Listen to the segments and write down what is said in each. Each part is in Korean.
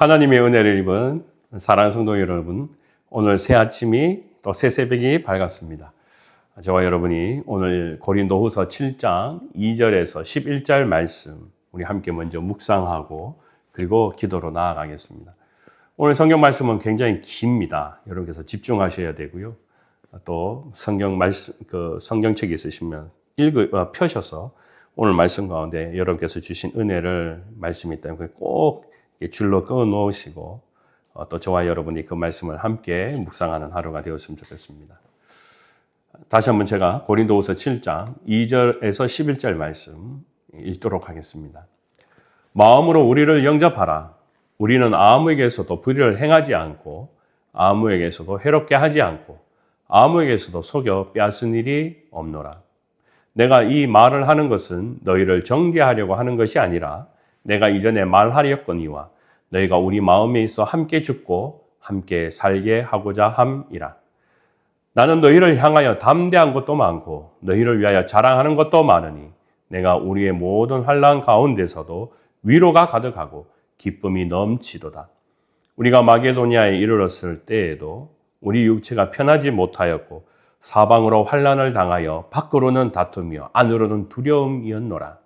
하나님의 은혜를 입은 사랑하는 성도 여러분, 오늘 새 아침이 또 새 새벽이 밝았습니다. 저와 여러분이 오늘 고린도후서 7장 2절에서 11절 말씀 우리 함께 먼저 묵상하고 그리고 기도로 나아가겠습니다. 오늘 성경 말씀은 굉장히 깁니다. 여러분께서 집중하셔야 되고요. 또 성경 말씀 성경책이 있으시면 펴셔서 오늘 말씀 가운데 여러분께서 주신 은혜를 말씀이 있다면 꼭 줄로 끊어 놓으시고 또 저와 여러분이 그 말씀을 함께 묵상하는 하루가 되었으면 좋겠습니다. 다시 한번 제가 고린도후서 7장 2절에서 11절 말씀 읽도록 하겠습니다. 마음으로 우리를 영접하라. 우리는 아무에게서도 불의를 행하지 않고 아무에게서도 해롭게 하지 않고 아무에게서도 속여 빼앗은 일이 없노라. 내가 이 말을 하는 것은 너희를 정죄하려고 하는 것이 아니라 내가 이전에 말하였거니와 너희가 우리 마음에 있어 함께 죽고 함께 살게 하고자 함이라. 나는 너희를 향하여 담대한 것도 많고 너희를 위하여 자랑하는 것도 많으니 내가 우리의 모든 환난 가운데서도 위로가 가득하고 기쁨이 넘치도다. 우리가 마게도니아에 이르렀을 때에도 우리 육체가 편하지 못하였고 사방으로 환난을 당하여 밖으로는 다투며 안으로는 두려움이었노라.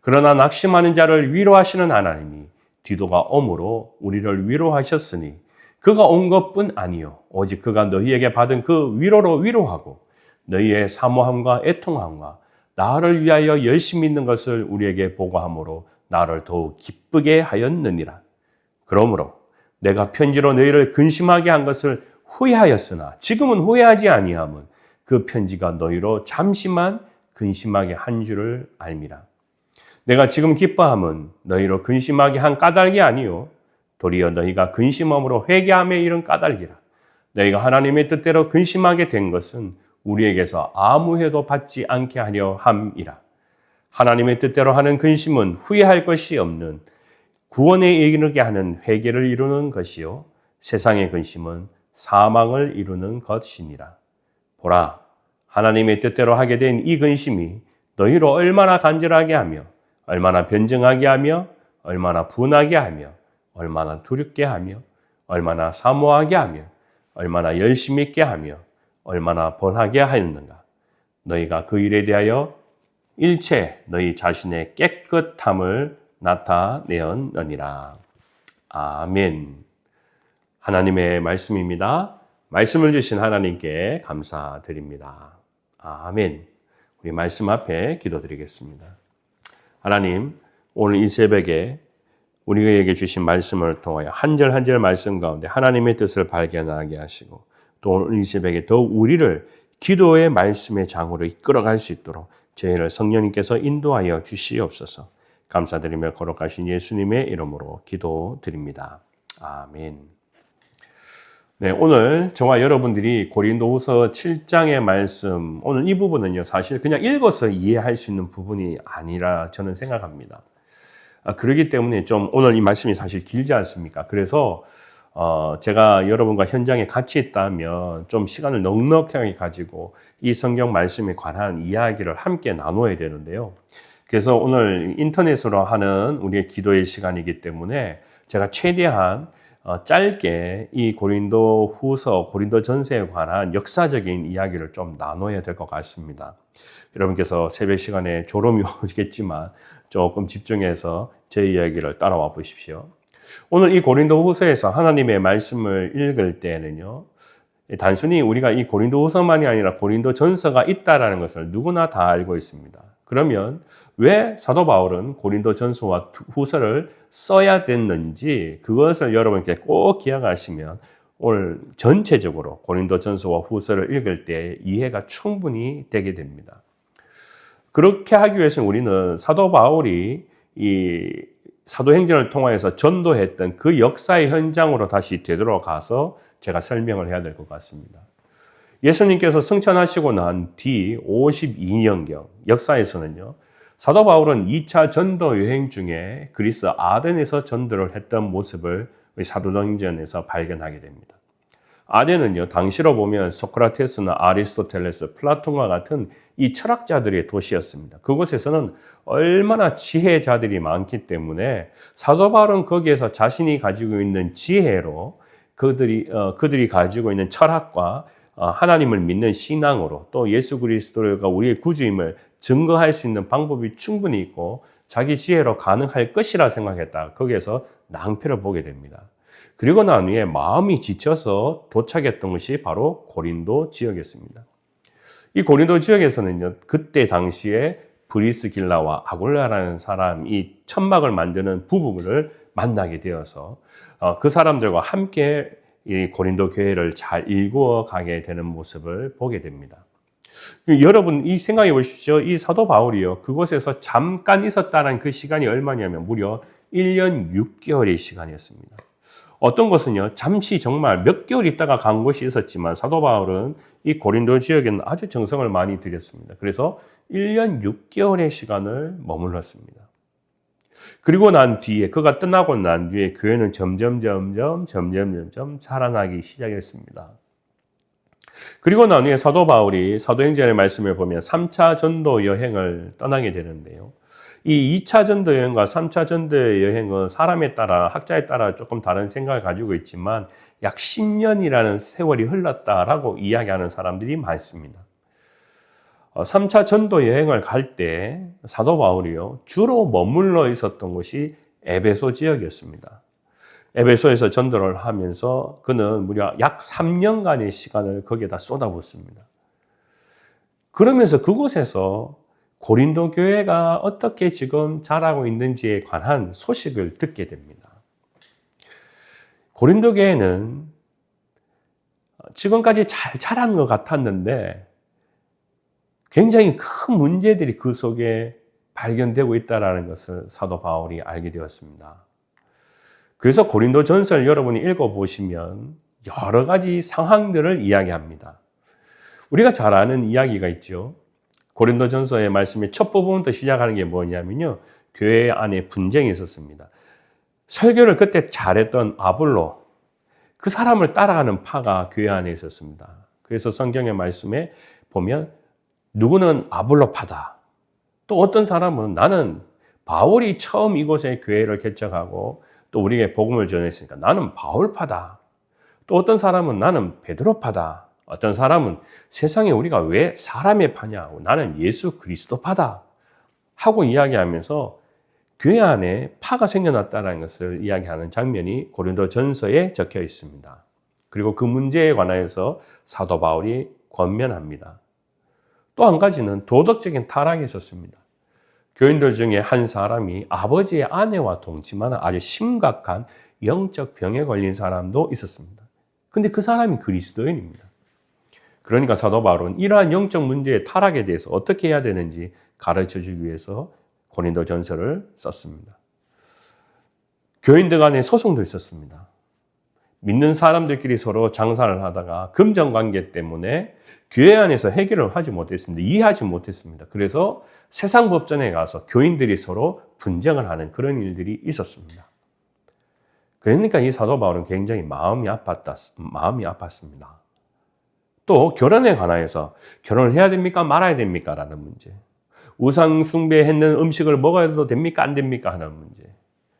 그러나 낙심하는 자를 위로하시는 하나님이 디도가 om으로 우리를 위로하셨으니 그가 온 것뿐 아니요 오직 그가 너희에게 받은 그 위로로 위로하고 너희의 사모함과 애통함과 나를 위하여 열심히 있는 것을 우리에게 보고함으로 나를 더욱 기쁘게 하였느니라. 그러므로 내가 편지로 너희를 근심하게 한 것을 후회하였으나 지금은 후회하지 아니함은 그 편지가 너희로 잠시만 근심하게 한 줄을 알미라. 내가 지금 기뻐함은 너희로 근심하게 한 까닭이 아니요 도리어 너희가 근심함으로 회개함에 이른 까닭이라. 너희가 하나님의 뜻대로 근심하게 된 것은 우리에게서 아무 해도 받지 않게 하려 함이라. 하나님의 뜻대로 하는 근심은 후회할 것이 없는 구원에 이르게 하는 회개를 이루는 것이요 세상의 근심은 사망을 이루는 것이니라. 보라, 하나님의 뜻대로 하게 된 이 근심이 너희로 얼마나 간절하게 하며 얼마나 변증하게 하며 얼마나 분하게 하며 얼마나 두렵게 하며 얼마나 사모하게 하며 얼마나 열심히 있게 하며 얼마나 번하게 하였는가. 너희가 그 일에 대하여 일체 너희 자신의 깨끗함을 나타내었느니라. 아멘. 하나님의 말씀입니다. 말씀을 주신 하나님께 감사드립니다. 아멘. 우리 말씀 앞에 기도드리겠습니다. 하나님, 오늘 이 새벽에 우리에게 주신 말씀을 통하여 한 절 한 절 말씀 가운데 하나님의 뜻을 발견하게 하시고 또 오늘 이 새벽에 더욱 우리를 기도의 말씀의 장으로 이끌어갈 수 있도록 저희를 성령님께서 인도하여 주시옵소서. 감사드리며 거룩하신 예수님의 이름으로 기도드립니다. 아멘. 네, 오늘 저와 여러분들이 고린도후서 7장의 말씀, 오늘 이 부분은요, 사실 그냥 읽어서 이해할 수 있는 부분이 아니라 저는 생각합니다. 그렇기 때문에 좀 오늘 이 말씀이 사실 길지 않습니까? 그래서 제가 여러분과 현장에 같이 있다면 좀 시간을 넉넉하게 가지고 이 성경 말씀에 관한 이야기를 함께 나눠야 되는데요. 그래서 오늘 인터넷으로 하는 우리의 기도의 시간이기 때문에 제가 최대한 짧게 이 고린도후서, 고린도전서에 관한 역사적인 이야기를 좀 나눠야 될 것 같습니다. 여러분께서 새벽 시간에 졸음이 오겠지만 조금 집중해서 제 이야기를 따라와 보십시오. 오늘 이 고린도후서에서 하나님의 말씀을 읽을 때는요, 단순히 우리가 이 고린도후서만이 아니라 고린도전서가 있다라는 것을 누구나 다 알고 있습니다. 그러면 왜 사도 바울은 고린도전서와 후서를 써야 됐는지 그것을 여러분께 꼭 기억하시면 오늘 전체적으로 고린도전서와 후서를 읽을 때 이해가 충분히 되게 됩니다. 그렇게 하기 위해서는 우리는 사도 바울이 이 사도행전을 통해서 전도했던 그 역사의 현장으로 다시 되돌아가서 제가 설명을 해야 될 것 같습니다. 예수님께서 승천하시고 난 뒤 52년경 역사에서는요, 사도 바울은 2차 전도 여행 중에 그리스 아덴에서 전도를 했던 모습을 사도행전에서 발견하게 됩니다. 아덴은요, 당시로 보면 소크라테스나 아리스토텔레스, 플라톤과 같은 이 철학자들의 도시였습니다. 그곳에서는 얼마나 지혜자들이 많기 때문에 사도 바울은 거기에서 자신이 가지고 있는 지혜로 그들이 가지고 있는 철학과 하나님을 믿는 신앙으로 또 예수 그리스도가 우리의 구주임을 증거할 수 있는 방법이 충분히 있고 자기 지혜로 가능할 것이라 생각했다. 거기에서 낭패를 보게 됩니다. 그리고 난 후에 마음이 지쳐서 도착했던 것이 바로 고린도 지역이었습니다. 이 고린도 지역에서는요, 그때 당시에 브리스길라와 아굴라라는 사람이 천막을 만드는 부부를 만나게 되어서 그 사람들과 함께 이 고린도 교회를 잘 일구어 가게 되는 모습을 보게 됩니다. 여러분, 이 생각해 보십시오. 이 사도 바울이요, 그곳에서 잠깐 있었다는 그 시간이 얼마냐면 무려 1년 6개월의 시간이었습니다. 어떤 것은요, 잠시 정말 몇 개월 있다가 간 곳이 있었지만 사도 바울은 이 고린도 지역에는 아주 정성을 많이 들였습니다. 그래서 1년 6개월의 시간을 머물렀습니다. 그리고 난 뒤에, 그가 떠나고 난 뒤에 교회는 점점 살아나기 시작했습니다. 그리고 난 후에 사도 바울이 사도행전의 말씀을 보면 3차 전도 여행을 떠나게 되는데요. 이 2차 전도 여행과 3차 전도 여행은 사람에 따라, 학자에 따라 조금 다른 생각을 가지고 있지만 약 10년이라는 세월이 흘렀다라고 이야기하는 사람들이 많습니다. 3차 전도 여행을 갈 때 사도 바울이요, 주로 머물러 있었던 곳이 에베소 지역이었습니다. 에베소에서 전도를 하면서 그는 무려 약 3년간의 시간을 거기에다 쏟아붓습니다. 그러면서 그곳에서 고린도 교회가 어떻게 지금 자라고 있는지에 관한 소식을 듣게 됩니다. 고린도 교회는 지금까지 잘 자란 것 같았는데 굉장히 큰 문제들이 그 속에 발견되고 있다는 것을 사도 바울이 알게 되었습니다. 그래서 고린도 전서를 여러분이 읽어보시면 여러 가지 상황들을 이야기합니다. 우리가 잘 아는 이야기가 있죠. 고린도 전서의 말씀의 첫 부분부터 시작하는 게 뭐냐면요, 교회 안에 분쟁이 있었습니다. 설교를 그때 잘했던 아볼로, 그 사람을 따라가는 파가 교회 안에 있었습니다. 그래서 성경의 말씀에 보면 누구는 아볼로파다, 또 어떤 사람은 나는 바울이 처음 이곳에 교회를 개척하고 또 우리에게 복음을 전했으니까 나는 바울파다, 또 어떤 사람은 나는 베드로파다, 어떤 사람은 세상에 우리가 왜 사람의 파냐고 나는 예수 그리스도파다 하고 이야기하면서 교회 안에 파가 생겨났다는 것을 이야기하는 장면이 고린도 전서에 적혀 있습니다. 그리고 그 문제에 관하여서 사도 바울이 권면합니다. 또 한 가지는 도덕적인 타락이 있었습니다. 교인들 중에 한 사람이 아버지의 아내와 동침하는 아주 심각한 영적 병에 걸린 사람도 있었습니다. 근데 그 사람이 그리스도인입니다. 그러니까 사도 바울은 이러한 영적 문제의 타락에 대해서 어떻게 해야 되는지 가르쳐 주기 위해서 고린도 전서를 썼습니다. 교인들 간에 소송도 있었습니다. 믿는 사람들끼리 서로 장사를 하다가 금전 관계 때문에 교회 안에서 해결을 하지 못했습니다. 이해하지 못했습니다. 그래서 세상 법전에 가서 교인들이 서로 분쟁을 하는 그런 일들이 있었습니다. 그러니까 이 사도 바울은 굉장히 마음이 아팠습니다. 또 결혼에 관하여서 결혼을 해야 됩니까? 말아야 됩니까? 라는 문제. 우상 숭배했는 음식을 먹어도 됩니까? 안 됩니까? 하는 문제.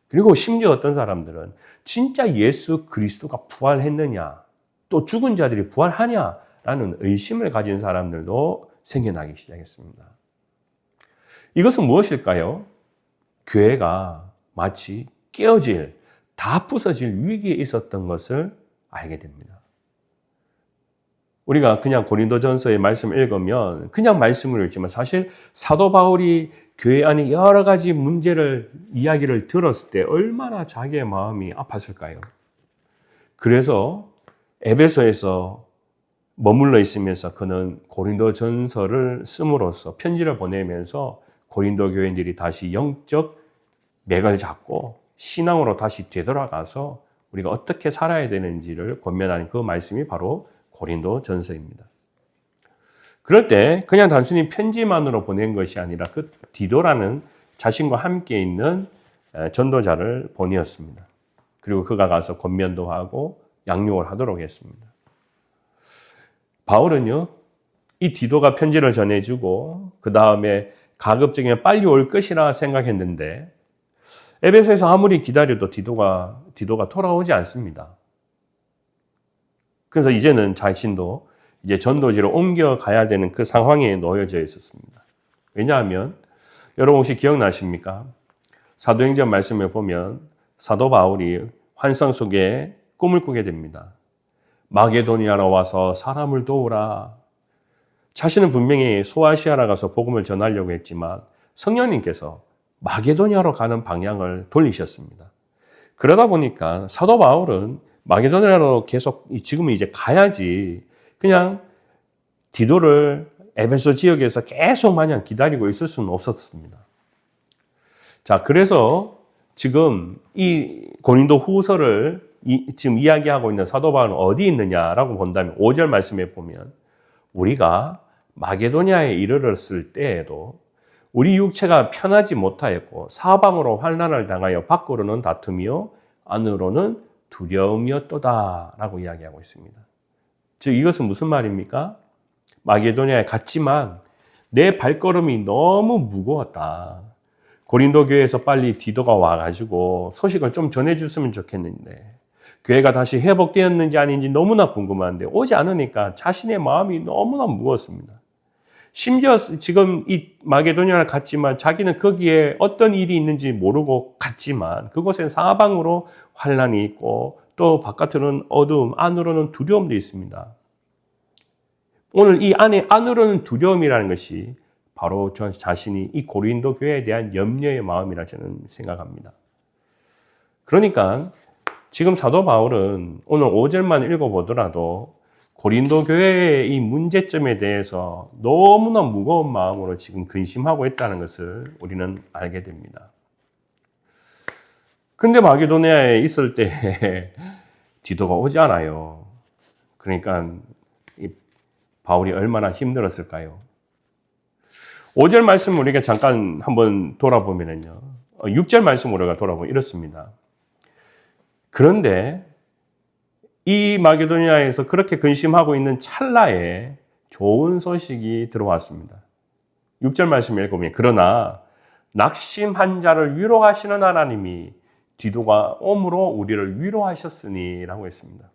그리고 심지어 어떤 사람들은 진짜 예수 그리스도가 부활했느냐, 또 죽은 자들이 부활하냐라는 의심을 가진 사람들도 생겨나기 시작했습니다. 이것은 무엇일까요? 교회가 마치 깨어질, 다 부서질 위기에 있었던 것을 알게 됩니다. 우리가 그냥 고린도전서의 말씀을 읽으면 그냥 말씀을 읽지만 사실 사도 바울이 교회 안에 여러 가지 이야기를 들었을 때 얼마나 자기의 마음이 아팠을까요? 그래서 에베소에서 머물러 있으면서 그는 고린도전서를 씀으로써 편지를 보내면서 고린도 교인들이 다시 영적 맥을 잡고 신앙으로 다시 되돌아가서 우리가 어떻게 살아야 되는지를 권면하는 그 말씀이 바로 고린도 전서입니다. 그럴 때 그냥 단순히 편지만으로 보낸 것이 아니라 그 디도라는 자신과 함께 있는 전도자를 보내었습니다. 그리고 그가 가서 권면도 하고 양육을 하도록 했습니다. 바울은요, 이 디도가 편지를 전해주고 그 다음에 가급적이면 빨리 올 것이라 생각했는데 에베소에서 아무리 기다려도 디도가 돌아오지 않습니다. 그래서 이제는 자신도 이제 전도지로 옮겨가야 되는 그 상황에 놓여져 있었습니다. 왜냐하면 여러분 혹시 기억나십니까? 사도행전 말씀에 보면 사도 바울이 환상 속에 꿈을 꾸게 됩니다. 마게도니아로 와서 사람을 도우라. 자신은 분명히 소아시아라 가서 복음을 전하려고 했지만 성령님께서 마게도니아로 가는 방향을 돌리셨습니다. 그러다 보니까 사도 바울은 마게도니아로 계속 지금은 이제 가야지 그냥 디도를 에베소 지역에서 계속 마냥 기다리고 있을 수는 없었습니다. 자, 그래서 지금 이 고린도 후서를 지금 이야기하고 있는 사도 바울은 어디 있느냐라고 본다면 5절 말씀에 보면 우리가 마게도니아에 이르렀을 때에도 우리 육체가 편하지 못하였고 사방으로 환난을 당하여 밖으로는 다툼이요 안으로는 두려움이었도다라고 이야기하고 있습니다. 즉 이것은 무슨 말입니까? 마게도니아에 갔지만 내 발걸음이 너무 무거웠다. 고린도 교회에서 빨리 디도가 와가지고 소식을 좀 전해줬으면 좋겠는데 교회가 다시 회복되었는지 아닌지 너무나 궁금한데 오지 않으니까 자신의 마음이 너무나 무거웠습니다. 심지어 지금 이 마게도니아를 갔지만 자기는 거기에 어떤 일이 있는지 모르고 갔지만 그곳엔 사방으로 환난이 있고 또 바깥으로는 어두움, 안으로는 두려움도 있습니다. 오늘 이 안으로는 두려움이라는 것이 바로 저 자신이 이 고린도 교회에 대한 염려의 마음이라 저는 생각합니다. 그러니까 지금 사도 바울은 오늘 5절만 읽어보더라도 고린도 교회의 이 문제점에 대해서 너무나 무거운 마음으로 지금 근심하고 있다는 것을 우리는 알게 됩니다. 근데 마게도니아에 있을 때 디도가 오지 않아요. 그러니까 이 바울이 얼마나 힘들었을까요? 5절 말씀 우리가 잠깐 한번 돌아보면요. 6절 말씀 우리가 돌아보면 이렇습니다. 그런데 이 마게도니아에서 그렇게 근심하고 있는 찰나에 좋은 소식이 들어왔습니다. 6절 말씀을 읽으면 그러나 낙심한 자를 위로하시는 하나님이 디도가 옴으로 우리를 위로하셨으니 라고 했습니다.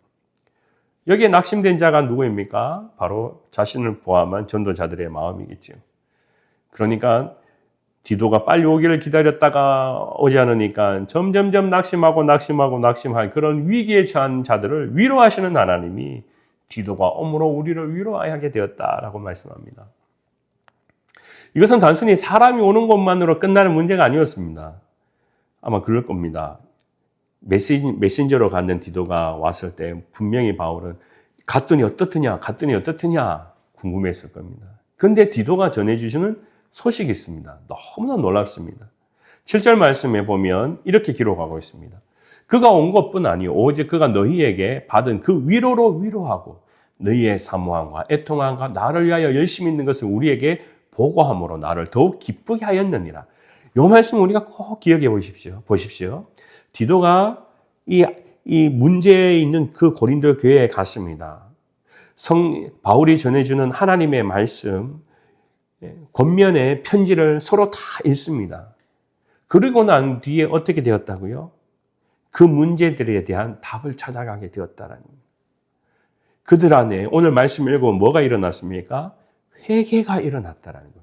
여기에 낙심된 자가 누구입니까? 바로 자신을 포함한 전도자들의 마음이겠죠. 그러니까 디도가 빨리 오기를 기다렸다가 오지 않으니까 점점점 낙심할 그런 위기에 처한 자들을 위로하시는 하나님이 디도가 옴으로 우리를 위로하게 되었다라고 말씀합니다. 이것은 단순히 사람이 오는 것만으로 끝나는 문제가 아니었습니다. 아마 그럴 겁니다. 메신저로 갔는 디도가 왔을 때 분명히 바울은 갔더니 어떻더냐 궁금했을 겁니다. 그런데 디도가 전해주시는 소식이 있습니다. 너무나 놀랍습니다. 7절 말씀에 보면 이렇게 기록하고 있습니다. 그가 온 것뿐 아니요 오직 그가 너희에게 받은 그 위로로 위로하고 너희의 사모함과 애통함과 나를 위하여 열심히 있는 것을 우리에게 보고함으로 나를 더욱 기쁘게 하였느니라. 이 말씀 우리가 꼭 기억해 보십시오. 디도가 이 문제에 있는 그 고린도 교회에 갔습니다. 바울이 전해주는 하나님의 말씀 겉면에 편지를 서로 다 읽습니다. 그리고 난 뒤에 어떻게 되었다고요? 그 문제들에 대한 답을 찾아가게 되었다라는 겁니다. 그들 안에 오늘 말씀 읽으면 뭐가 일어났습니까? 회개가 일어났다라는 겁니다.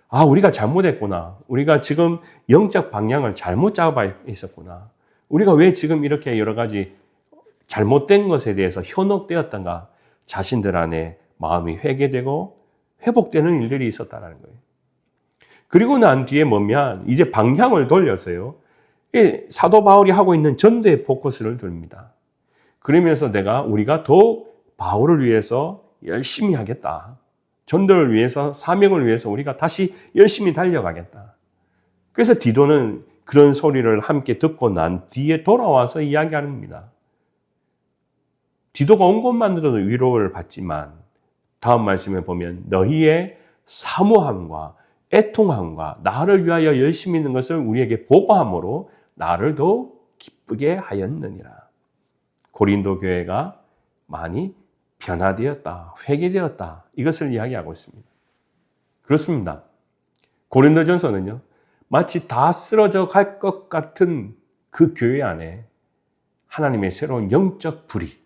아, 우리가 잘못했구나. 우리가 지금 영적 방향을 잘못 잡아 있었구나. 우리가 왜 지금 이렇게 여러 가지 잘못된 것에 대해서 현혹되었던가 자신들 안에 마음이 회개되고 회복되는 일들이 있었다는 거예요. 그리고 난 뒤에 뭐면 이제 방향을 돌려서요. 사도 바울이 하고 있는 전도의 포커스를 둡니다. 그러면서 우리가 더욱 바울을 위해서 열심히 하겠다. 전도를 위해서, 사명을 위해서 우리가 다시 열심히 달려가겠다. 그래서 디도는 그런 소리를 함께 듣고 난 뒤에 돌아와서 이야기하는 겁니다. 디도가 온 것만으로도 위로를 받지만 다음 말씀에 보면 너희의 사모함과 애통함과 나를 위하여 열심히 있는 것을 우리에게 보고함으로 나를 더욱 기쁘게 하였느니라. 고린도 교회가 많이 변화되었다, 회개되었다, 이것을 이야기하고 있습니다. 그렇습니다. 고린도전서는요, 마치 다 쓰러져 갈 것 같은 그 교회 안에 하나님의 새로운 영적 불이,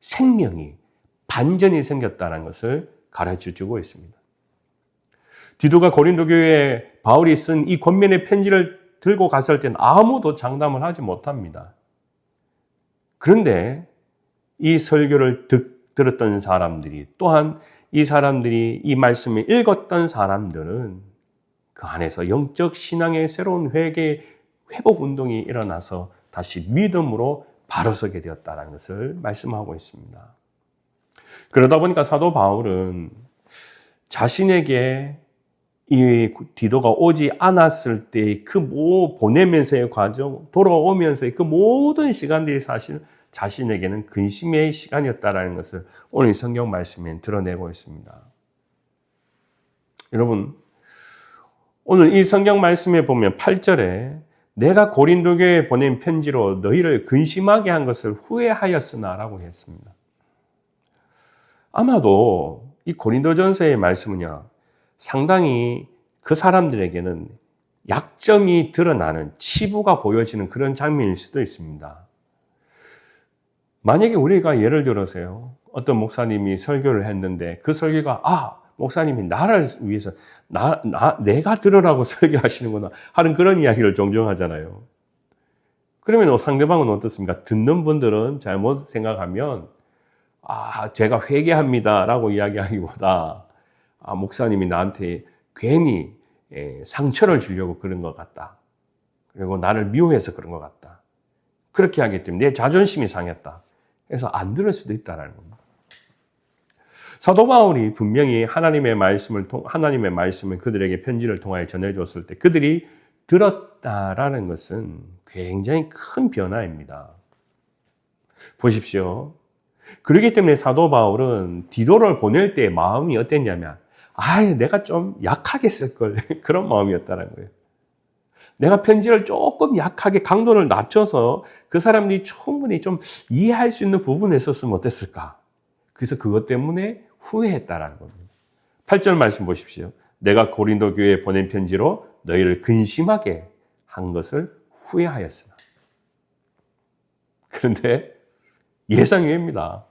생명이, 반전이 생겼다는 것을 가르쳐주고 있습니다. 디도가 고린도 교회에 바울이 쓴 이 권면의 편지를 들고 갔을 때는 아무도 장담을 하지 못합니다. 그런데 이 설교를 들었던 사람들이, 또한 이 사람들이 이 말씀을 읽었던 사람들은 그 안에서 영적 신앙의 새로운 회복 운동이 일어나서 다시 믿음으로 바로 서게 되었다는 것을 말씀하고 있습니다. 그러다 보니까 사도 바울은 자신에게 이 디도가 오지 않았을 때 그 보내면서의 과정, 돌아오면서의 그 모든 시간들이 사실 자신에게는 근심의 시간이었다는 것을 오늘 성경 말씀에 드러내고 있습니다. 여러분, 오늘 이 성경 말씀에 보면 8절에 내가 고린도 교회에 보낸 편지로 너희를 근심하게 한 것을 후회하였으나 라고 했습니다. 아마도 이 고린도전서의 말씀은요, 상당히 그 사람들에게는 약점이 드러나는, 치부가 보여지는 그런 장면일 수도 있습니다. 만약에 우리가 예를 들어서요, 어떤 목사님이 설교를 했는데 그 설교가 목사님이 나를 위해서 내가 들으라고 설교하시는구나 하는 그런 이야기를 종종 하잖아요. 그러면 상대방은 어떻습니까? 듣는 분들은 잘못 생각하면 제가 회개합니다 라고 이야기하기보다 목사님이 나한테 괜히 상처를 주려고 그런 것 같다. 그리고 나를 미워해서 그런 것 같다. 그렇게 하기 때문에 내 자존심이 상했다. 그래서 안 들을 수도 있다는 겁니다. 사도 바울이 분명히 하나님의 말씀을 그들에게 편지를 통하여 전해줬을 때 그들이 들었다라는 것은 굉장히 큰 변화입니다. 보십시오. 그렇기 때문에 사도 바울은 디도를 보낼 때 마음이 어땠냐면 내가 좀 약하게 쓸걸 그런 마음이었다는 거예요. 내가 편지를 조금 약하게 강도를 낮춰서 그 사람들이 충분히 좀 이해할 수 있는 부분에 있었으면 어땠을까? 그래서 그것 때문에 후회했다라는 겁니다. 8절 말씀 보십시오. 내가 고린도 교회에 보낸 편지로 너희를 근심하게 한 것을 후회하였으나. 그런데 예상외입니다.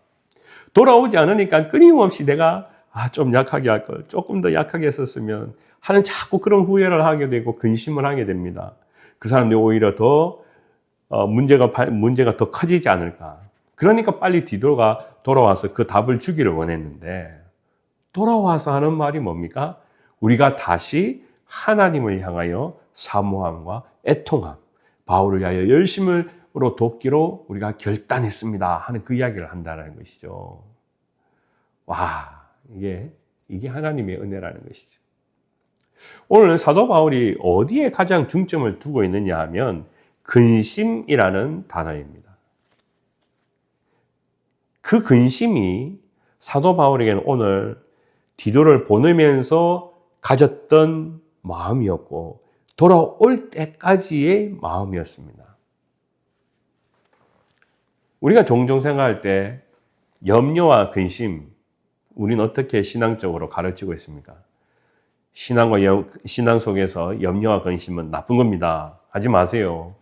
돌아오지 않으니까 끊임없이 내가 좀 약하게 할 걸, 조금 더 약하게 했었으면 하는 자꾸 그런 후회를 하게 되고 근심을 하게 됩니다. 그 사람들이 오히려 더 문제가 더 커지지 않을까. 그러니까 빨리 디도가 돌아와서 그 답을 주기를 원했는데 돌아와서 하는 말이 뭡니까? 우리가 다시 하나님을 향하여 사모함과 애통함, 바울을 위하여 열심으로 돕기로 우리가 결단했습니다 하는 그 이야기를 한다는 것이죠. 이게 하나님의 은혜라는 것이죠. 오늘 사도 바울이 어디에 가장 중점을 두고 있느냐 하면 근심이라는 단어입니다. 그 근심이 사도 바울에게는 오늘 디도를 보내면서 가졌던 마음이었고 돌아올 때까지의 마음이었습니다. 우리가 종종 생각할 때 염려와 근심, 우리는 어떻게 신앙적으로 가르치고 있습니까? 신앙 속에서 염려와 근심은 나쁜 겁니다. 하지 마세요.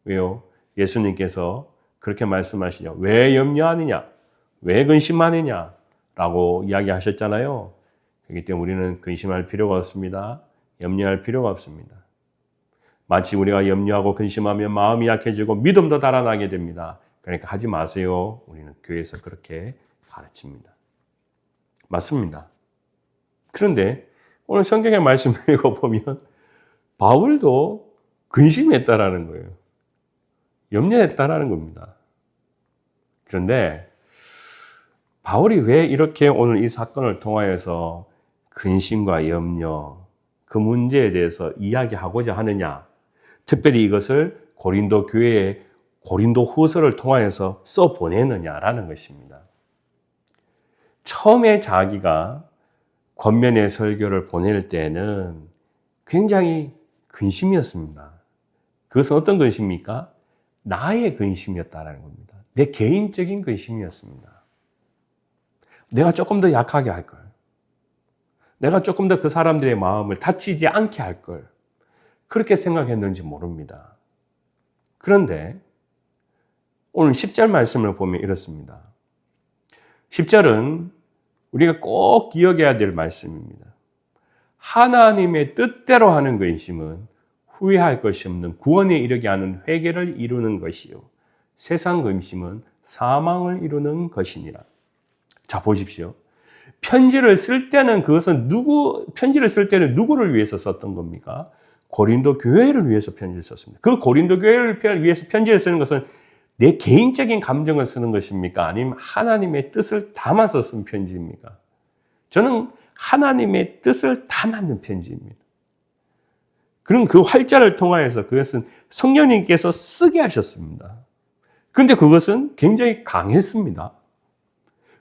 왜요? 예수님께서 그렇게 말씀하시죠. 왜 염려하느냐? 왜 근심하느냐? 라고 이야기하셨잖아요. 그렇기 때문에 우리는 근심할 필요가 없습니다. 염려할 필요가 없습니다. 마치 우리가 염려하고 근심하면 마음이 약해지고 믿음도 달아나게 됩니다. 그러니까 하지 마세요. 우리는 교회에서 그렇게 가르칩니다. 맞습니다. 그런데 오늘 성경의 말씀을 읽어보면 바울도 근심했다라는 거예요. 염려했다라는 겁니다. 그런데 바울이 왜 이렇게 오늘 이 사건을 통하여서 근심과 염려, 그 문제에 대해서 이야기하고자 하느냐? 특별히 이것을 고린도 교회에 고린도 후서를 통하여서 써보내느냐라는 것입니다. 처음에 자기가 권면의 설교를 보낼 때는 굉장히 근심이었습니다. 그것은 어떤 근심입니까? 나의 근심이었다는 겁니다. 내 개인적인 근심이었습니다. 내가 조금 더 약하게 할 걸. 내가 조금 더 그 사람들의 마음을 다치지 않게 할 걸. 그렇게 생각했는지 모릅니다. 그런데 오늘 10절 말씀을 보면 이렇습니다. 10절은 우리가 꼭 기억해야 될 말씀입니다. 하나님의 뜻대로 하는 근심은 후회할 것이 없는 구원에 이르게 하는 회개를 이루는 것이요. 세상 근심은 사망을 이루는 것이니라. 자, 보십시오. 편지를 쓸 때는 편지를 쓸 때는 누구를 위해서 썼던 겁니까? 고린도 교회를 위해서 편지를 썼습니다. 그 고린도 교회를 위해서 편지를 쓰는 것은 내 개인적인 감정을 쓰는 것입니까? 아니면 하나님의 뜻을 담아서 쓴 편지입니까? 저는 하나님의 뜻을 담아는 편지입니다. 그럼 그 활자를 통하여서 그것은 성령님께서 쓰게 하셨습니다. 그런데 그것은 굉장히 강했습니다.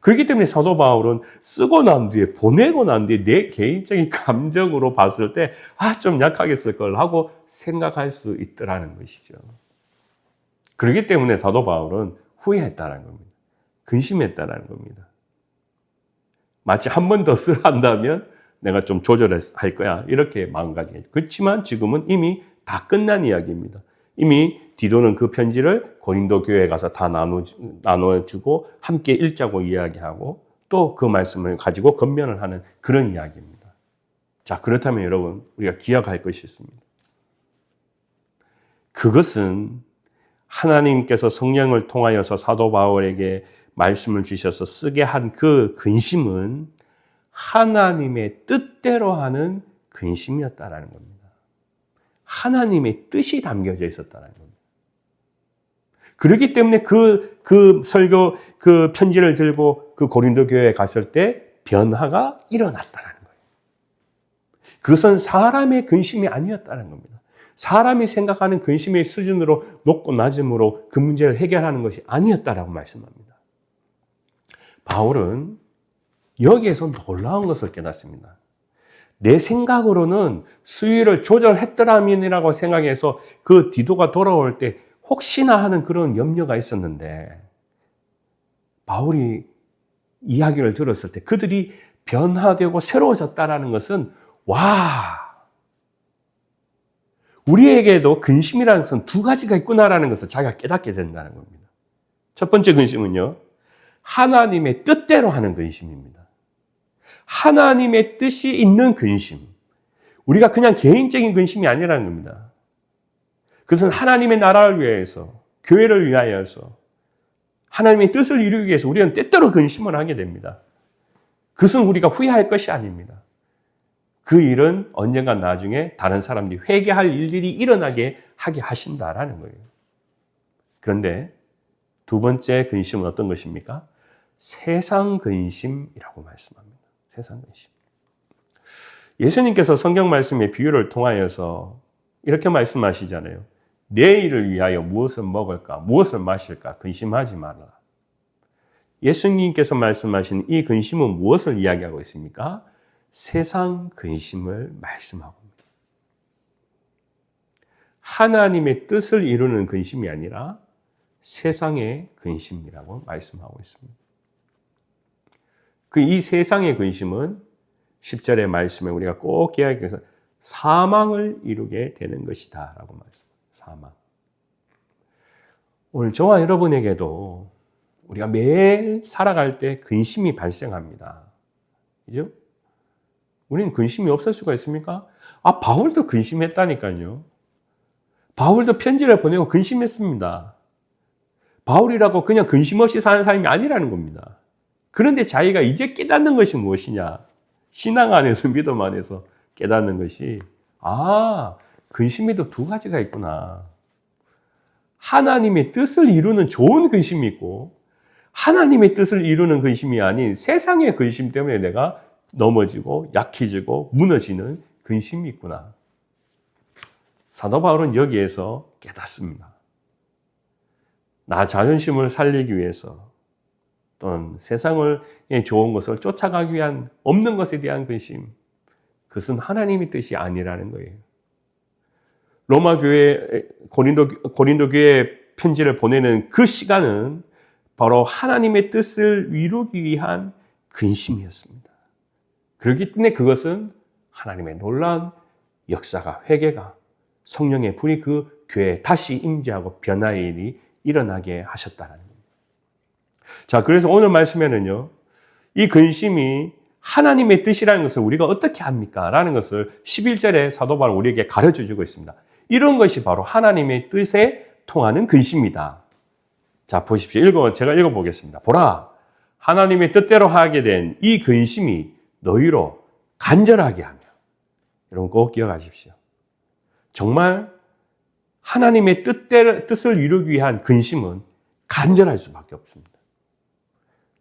그렇기 때문에 사도 바울은 쓰고 난 뒤에, 보내고 난 뒤에 내 개인적인 감정으로 봤을 때, 좀 약하게 쓸 걸 하고 생각할 수 있더라는 것이죠. 그렇기 때문에 사도 바울은 후회했다는 겁니다. 근심했다는 겁니다. 마치 한 번 더 쓰라 한다면 내가 좀 조절할 거야. 이렇게 마음가짐이죠. 그렇지만 지금은 이미 다 끝난 이야기입니다. 이미 디도는 그 편지를 고린도 교회에 가서 다 나눠주고 함께 읽자고 이야기하고 또 그 말씀을 가지고 건면을 하는 그런 이야기입니다. 자, 그렇다면 여러분, 우리가 기억할 것이 있습니다. 그것은 하나님께서 성령을 통하여서 사도 바울에게 말씀을 주셔서 쓰게 한 그 근심은 하나님의 뜻대로 하는 근심이었다라는 겁니다. 하나님의 뜻이 담겨져 있었다는 겁니다. 그렇기 때문에 그 편지를 들고 그 고린도 교회에 갔을 때 변화가 일어났다는 거예요. 그것은 사람의 근심이 아니었다는 겁니다. 사람이 생각하는 근심의 수준으로 높고 낮음으로 그 문제를 해결하는 것이 아니었다라고 말씀합니다. 바울은 여기에서 놀라운 것을 깨닫습니다. 내 생각으로는 수위를 조절했더라면이라고 생각해서 그 디도가 돌아올 때 혹시나 하는 그런 염려가 있었는데 바울이 이야기를 들었을 때 그들이 변화되고 새로워졌다라는 것은 우리에게도 근심이라는 것은 두 가지가 있구나라는 것을 자기가 깨닫게 된다는 겁니다. 첫 번째 근심은요, 하나님의 뜻대로 하는 근심입니다. 하나님의 뜻이 있는 근심. 우리가 그냥 개인적인 근심이 아니라는 겁니다. 그것은 하나님의 나라를 위해서, 교회를 위하여서, 하나님의 뜻을 이루기 위해서 우리는 때때로 근심을 하게 됩니다. 그것은 우리가 후회할 것이 아닙니다. 그 일은 언젠가 나중에 다른 사람들이 회개할 일들이 일어나게 하게 하신다라는 거예요. 그런데 두 번째 근심은 어떤 것입니까? 세상 근심이라고 말씀합니다. 세상 근심. 예수님께서 성경 말씀의 비유를 통하여서 이렇게 말씀하시잖아요. 내일을 위하여 무엇을 먹을까, 무엇을 마실까 근심하지 말아라. 예수님께서 말씀하신 이 근심은 무엇을 이야기하고 있습니까? 세상 근심을 말씀하고 있습니다. 하나님의 뜻을 이루는 근심이 아니라 세상의 근심이라고 말씀하고 있습니다. 이 세상의 근심은 10절의 말씀에 우리가 꼭 기억해서 사망을 이루게 되는 것이다 라고 말씀합니다. 사망. 오늘 저와 여러분에게도 우리가 매일 살아갈 때 근심이 발생합니다. 그죠? 우리는 근심이 없을 수가 있습니까? 바울도 근심했다니까요. 바울도 편지를 보내고 근심했습니다. 바울이라고 그냥 근심 없이 사는 사람이 아니라는 겁니다. 그런데 자기가 이제 깨닫는 것이 무엇이냐? 신앙 안에서, 믿음 안에서 깨닫는 것이 근심에도 두 가지가 있구나. 하나님의 뜻을 이루는 좋은 근심이 있고 하나님의 뜻을 이루는 근심이 아닌 세상의 근심 때문에 내가 넘어지고 약해지고 무너지는 근심이 있구나. 사도 바울은 여기에서 깨닫습니다. 나 자존심을 살리기 위해서 또는 세상의 좋은 것을 쫓아가기 위한 없는 것에 대한 근심, 그것은 하나님의 뜻이 아니라는 거예요. 로마 교회, 고린도 교회에 편지를 보내는 그 시간은 바로 하나님의 뜻을 이루기 위한 근심이었습니다. 그렇기 때문에 그것은 하나님의 놀라운 역사가, 회개가, 성령의 불이 그 교회에 다시 임재하고 변화의 일이 일어나게 하셨다는 겁니다. 자, 그래서 오늘 말씀에는요, 이 근심이 하나님의 뜻이라는 것을 우리가 어떻게 합니까? 라는 것을 11절에 사도 바울은 우리에게 가르쳐 주고 있습니다. 이런 것이 바로 하나님의 뜻에 통하는 근심이다. 자, 보십시오. 제가 읽어보겠습니다. 보라, 하나님의 뜻대로 하게 된 이 근심이 너희로 간절하게 하며. 여러분 꼭 기억하십시오. 정말 하나님의 뜻을 이루기 위한 근심은 간절할 수밖에 없습니다.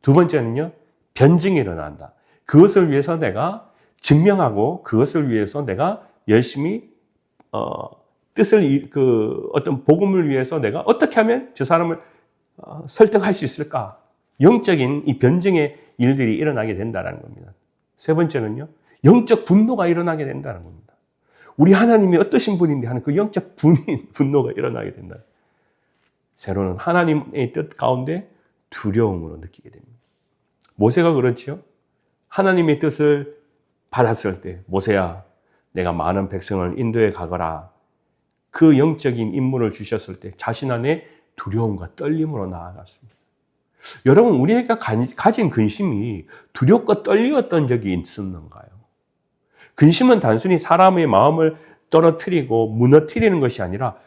두 번째는요, 변증이 일어난다. 그것을 위해서 내가 증명하고 그것을 위해서 내가 열심히 어떤 복음을 위해서 내가 어떻게 하면 저 사람을 설득할 수 있을까? 영적인 이 변증의 일들이 일어나게 된다는 겁니다. 세 번째는요, 영적 분노가 일어나게 된다는 겁니다. 우리 하나님이 어떠신 분인데 하는 그 영적 분노가 일어나게 된다. 세로는 하나님의 뜻 가운데 두려움으로 느끼게 됩니다. 모세가 그렇지요. 하나님의 뜻을 받았을 때, 모세야, 내가 많은 백성을 인도에 가거라. 그 영적인 임무를 주셨을 때 자신 안에 두려움과 떨림으로 나아갔습니다. 여러분, 우리가 가진 근심이 두렵고 떨리었던 적이 있었는가요? 근심은 단순히 사람의 마음을 떨어뜨리고 무너뜨리는 것이 아니라,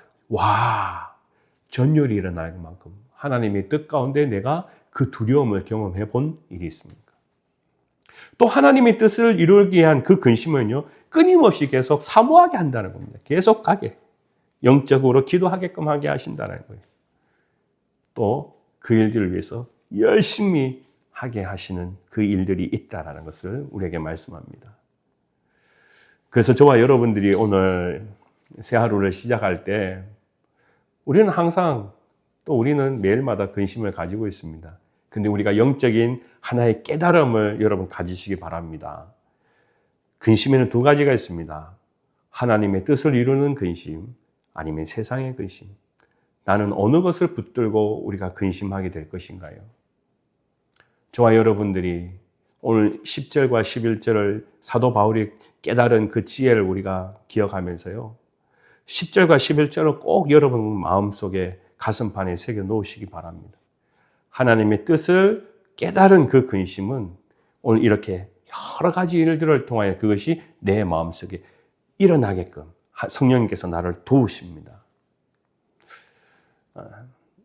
전율이 일어날 만큼 하나님의 뜻 가운데 내가 그 두려움을 경험해 본 일이 있습니까? 또 하나님의 뜻을 이루기 위한 그 근심은요, 끊임없이 계속 사모하게 한다는 겁니다. 계속 가게, 영적으로 기도하게끔 하게 하신다는 거예요. 또 그 일들을 위해서 열심히 하게 하시는 그 일들이 있다는 것을 우리에게 말씀합니다. 그래서 저와 여러분들이 오늘 새 하루를 시작할 때 우리는 항상, 또 우리는 매일마다 근심을 가지고 있습니다. 근데 우리가 영적인 하나의 깨달음을 여러분 가지시기 바랍니다. 근심에는 두 가지가 있습니다. 하나님의 뜻을 이루는 근심, 아니면 세상의 근심. 나는 어느 것을 붙들고 우리가 근심하게 될 것인가요? 저와 여러분들이 오늘 10절과 11절을 사도 바울이 깨달은 그 지혜를 우리가 기억하면서요, 10절과 11절을 꼭 여러분 마음속에 가슴판에 새겨 놓으시기 바랍니다. 하나님의 뜻을 깨달은 그 근심은 오늘 이렇게 여러 가지 일들을 통하여 그것이 내 마음속에 일어나게끔 성령님께서 나를 도우십니다.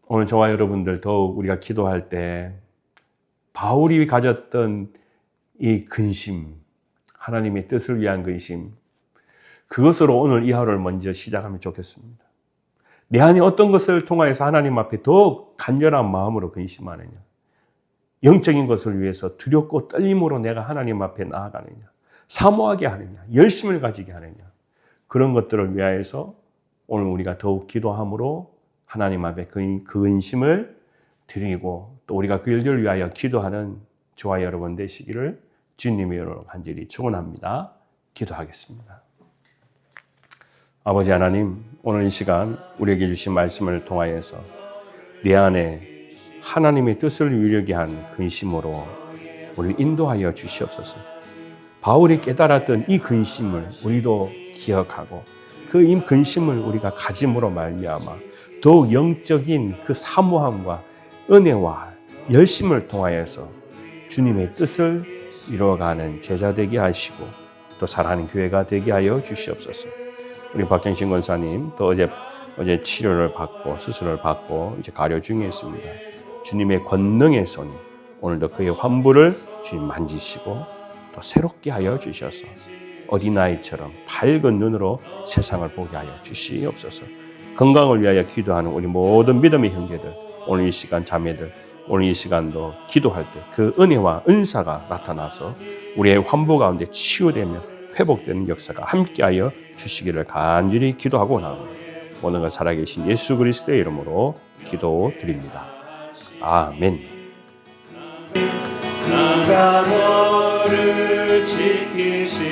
오늘 저와 여러분들 더욱 우리가 기도할 때 바울이 가졌던 이 근심, 하나님의 뜻을 위한 근심, 그것으로 오늘 이 하루를 먼저 시작하면 좋겠습니다. 내 안에 어떤 것을 통하여서 하나님 앞에 더욱 간절한 마음으로 근심하느냐, 영적인 것을 위해서 두렵고 떨림으로 내가 하나님 앞에 나아가느냐, 사모하게 하느냐, 열심을 가지게 하느냐, 그런 것들을 위하여서 오늘 우리가 더욱 기도함으로 하나님 앞에 그 근심을 드리고 또 우리가 그 일들을 위하여 기도하는 저와 여러분 되시기를 주님의 이름으로 간절히 축원합니다. 기도하겠습니다. 아버지 하나님, 오늘 이 시간 우리에게 주신 말씀을 통하여서 내 안에 하나님의 뜻을 이루게 한 근심으로 우리를 인도하여 주시옵소서. 바울이 깨달았던 이 근심을 우리도 기억하고 그 근심을 우리가 가짐으로 말미암아 더욱 영적인 그 사모함과 은혜와 열심을 통하여서 주님의 뜻을 이루어가는 제자 되게 하시고 또 사랑하는 교회가 되게 하여 주시옵소서. 우리 박경신 권사님 또 어제 치료를 받고 수술을 받고 이제 가려 중에 있습니다. 주님의 권능의 손이 오늘도 그의 환부를 주님 만지시고 또 새롭게 하여 주셔서 어린아이처럼 밝은 눈으로 세상을 보게 하여 주시옵소서. 건강을 위하여 기도하는 우리 모든 믿음의 형제들, 오늘 이 시간 자매들, 오늘 이 시간도 기도할 때 그 은혜와 은사가 나타나서 우리의 환부 가운데 치유되며 회복되는 역사가 함께하여 주시기를 간절히 기도하고 나옵니다. 모든 것 살아계신 예수 그리스도의 이름으로 기도드립니다. 아멘. 나가 너를 지키시